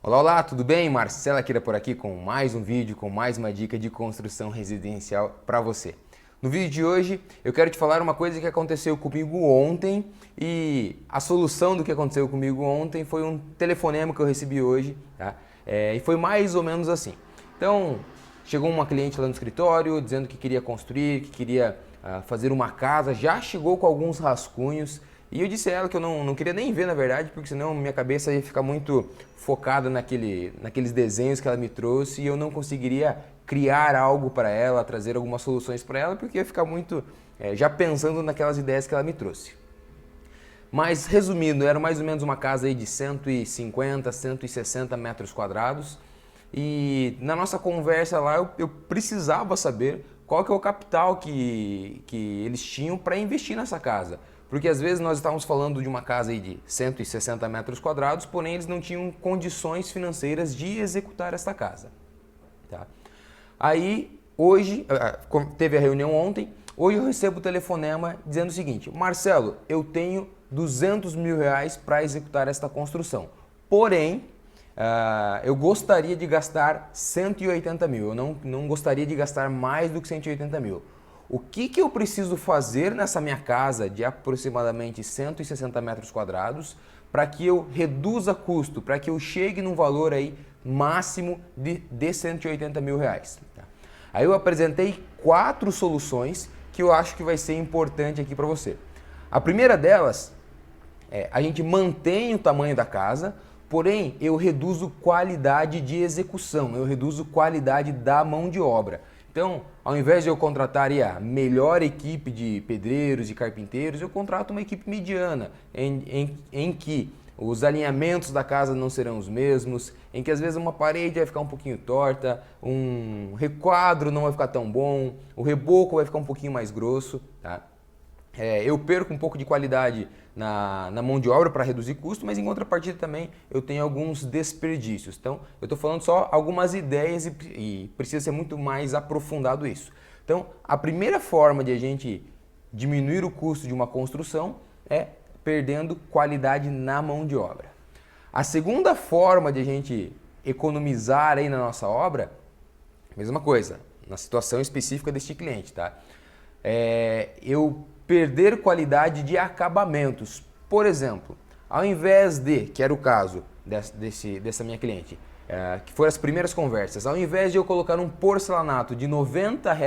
Olá, olá, tudo bem? Marcelo Akira por aqui com mais um vídeo, com mais uma dica de construção residencial para você. No vídeo de hoje eu quero te falar uma coisa que aconteceu comigo ontem e a solução do que aconteceu comigo ontem foi um telefonema que eu recebi hoje, tá? E foi mais ou menos assim. Então, chegou uma cliente lá no escritório dizendo que queria construir, que queria fazer uma casa, já chegou com alguns rascunhos. E eu disse a ela que eu não queria nem ver, na verdade, porque senão minha cabeça ia ficar muito focada naqueles desenhos que ela me trouxe e eu não conseguiria criar algo para ela, trazer algumas soluções para ela, porque ia ficar muito já pensando naquelas ideias que ela me trouxe. Mas, resumindo, era mais ou menos uma casa aí de 150, 160 metros quadrados e na nossa conversa lá eu precisava saber qual que é o capital que eles tinham para investir nessa casa. Porque às vezes nós estávamos falando de uma casa aí de 160 metros quadrados, porém eles não tinham condições financeiras de executar essa casa. Tá? Aí, hoje, teve a reunião ontem, hoje eu recebo o telefonema dizendo o seguinte: Marcelo, eu tenho 200 mil reais para executar esta construção, porém, eu gostaria de gastar 180 mil, eu não gostaria de gastar mais do que 180 mil. O que eu preciso fazer nessa minha casa de aproximadamente 160 metros quadrados para que eu reduza custo, para que eu chegue num valor aí máximo de 180 mil reais? Tá? Aí eu apresentei 4 soluções que eu acho que vai ser importante aqui para você. A primeira delas a gente mantém o tamanho da casa, porém eu reduzo qualidade de execução, eu reduzo qualidade da mão de obra. Então, ao invés de eu contratar a melhor equipe de pedreiros e carpinteiros, eu contrato uma equipe mediana, em que os alinhamentos da casa não serão os mesmos, em que às vezes uma parede vai ficar um pouquinho torta, um requadro não vai ficar tão bom, o reboco vai ficar um pouquinho mais grosso, tá? Eu perco um pouco de qualidade na mão de obra para reduzir custo, mas em contrapartida também eu tenho alguns desperdícios. Então, eu estou falando só algumas ideias e precisa ser muito mais aprofundado isso. Então, a primeira forma de a gente diminuir o custo de uma construção é perdendo qualidade na mão de obra. A segunda forma de a gente economizar aí na nossa obra, mesma coisa, na situação específica deste cliente, tá? Eu perder qualidade de acabamentos. Por exemplo, ao invés de, que era o caso dessa minha cliente, que foram as primeiras conversas, ao invés de eu colocar um porcelanato de R$ 90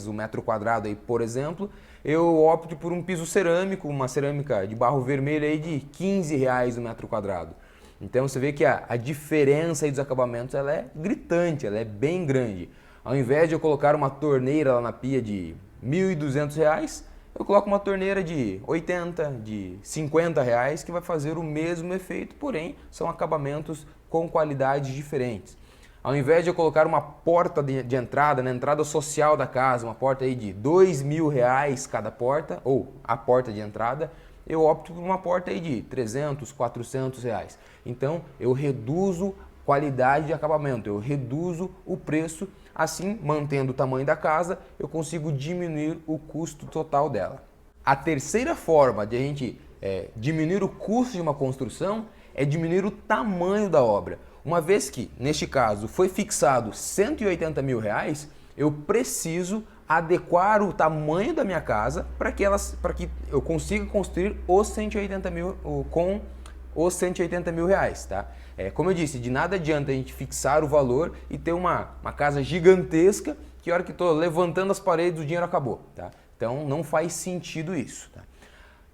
o metro quadrado, aí, por exemplo, eu opto por um piso cerâmico, uma cerâmica de barro vermelho aí de R$ 15 o metro quadrado. Então você vê que a diferença aí dos acabamentos ela é gritante, ela é bem grande. Ao invés de eu colocar uma torneira lá na pia de R$ 1.200, eu coloco uma torneira de 80, de 50 reais que vai fazer o mesmo efeito, porém são acabamentos com qualidades diferentes. Ao invés de eu colocar uma porta de entrada, na entrada social da casa, uma porta aí de R$ 2.000 cada porta, ou a porta de entrada, eu opto por uma porta aí de 300, 400 reais. Então eu reduzo qualidade de acabamento, eu reduzo o preço, assim, mantendo o tamanho da casa, eu consigo diminuir o custo total dela. A terceira forma de a gente diminuir o custo de uma construção é diminuir o tamanho da obra. Uma vez que, neste caso, foi fixado 180 mil reais, eu preciso adequar o tamanho da minha casa para que eu consiga construir os 180 mil com os 180 mil reais, tá? Como eu disse, de nada adianta a gente fixar o valor e ter uma casa gigantesca que a hora que estou levantando as paredes o dinheiro acabou, tá? Então não faz sentido isso, tá?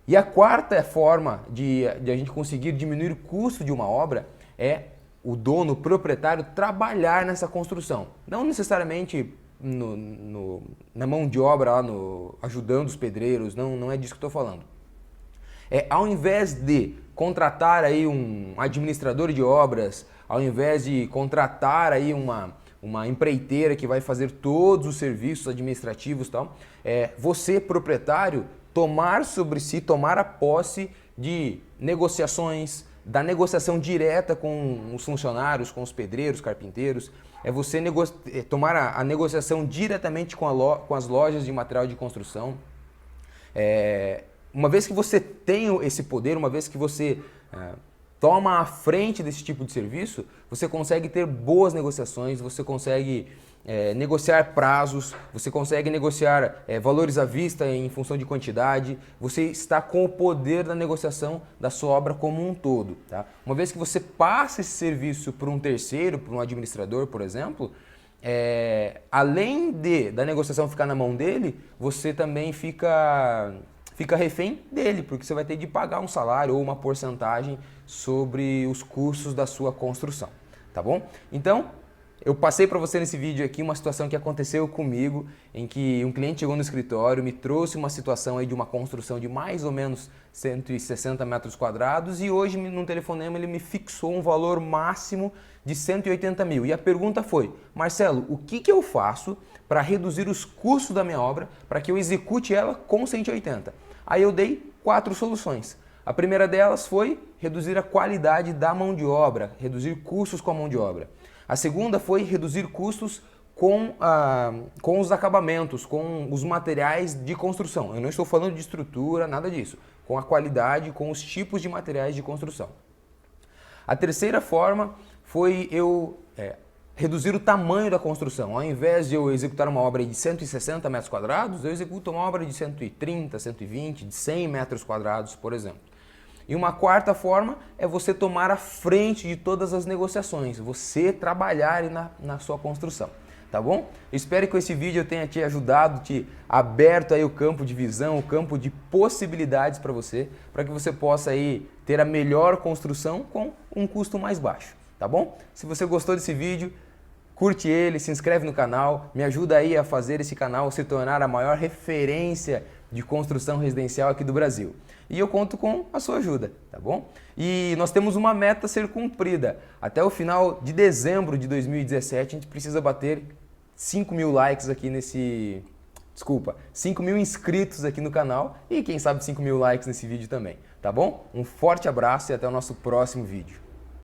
E a quarta forma de a gente conseguir diminuir o custo de uma obra é o dono, o proprietário, trabalhar nessa construção. Não necessariamente na mão de obra, lá ajudando os pedreiros, não é disso que eu estou falando. Ao invés de contratar aí um administrador de obras, ao invés de contratar aí uma empreiteira que vai fazer todos os serviços administrativos e tal, você, proprietário, tomar sobre si, tomar a posse de negociações, da negociação direta com os funcionários, com os pedreiros, carpinteiros, você tomar a negociação diretamente com as lojas de material de construção. Uma vez que você tem esse poder, uma vez que você toma a frente desse tipo de serviço, você consegue ter boas negociações, você consegue negociar prazos, você consegue negociar valores à vista em função de quantidade, você está com o poder da negociação da sua obra como um todo. Tá? Uma vez que você passa esse serviço para um terceiro, para um administrador, por exemplo, além da negociação ficar na mão dele, você também fica refém dele, porque você vai ter de pagar um salário ou uma porcentagem sobre os custos da sua construção, tá bom? Então, eu passei para você nesse vídeo aqui uma situação que aconteceu comigo, em que um cliente chegou no escritório, me trouxe uma situação aí de uma construção de mais ou menos 160 metros quadrados e hoje no telefonema ele me fixou um valor máximo de 180 mil. E a pergunta foi: Marcelo, o que eu faço para reduzir os custos da minha obra para que eu execute ela com 180? Aí eu dei 4 soluções. A primeira delas foi reduzir a qualidade da mão de obra, reduzir custos com a mão de obra. A segunda foi reduzir custos com os acabamentos, com os materiais de construção. Eu não estou falando de estrutura, nada disso. Com a qualidade, com os tipos de materiais de construção. A terceira forma foi eu reduzir o tamanho da construção. Ao invés de eu executar uma obra de 160 metros quadrados, eu executo uma obra de 130, 120, de 100 metros quadrados, por exemplo. E uma quarta forma é você tomar a frente de todas as negociações, você trabalhar na sua construção, tá bom? Espero que com esse vídeo eu tenha te ajudado, te aberto aí o campo de visão, o campo de possibilidades para que você possa aí ter a melhor construção com um custo mais baixo, tá bom? Se você gostou desse vídeo, curte ele, se inscreve no canal, me ajuda aí a fazer esse canal se tornar a maior referência de construção residencial aqui do Brasil. E eu conto com a sua ajuda, tá bom? E nós temos uma meta a ser cumprida. Até o final de dezembro de 2017, a gente precisa bater 5 mil likes aqui 5 mil inscritos aqui no canal e quem sabe 5 mil likes nesse vídeo também, tá bom? Um forte abraço e até o nosso próximo vídeo.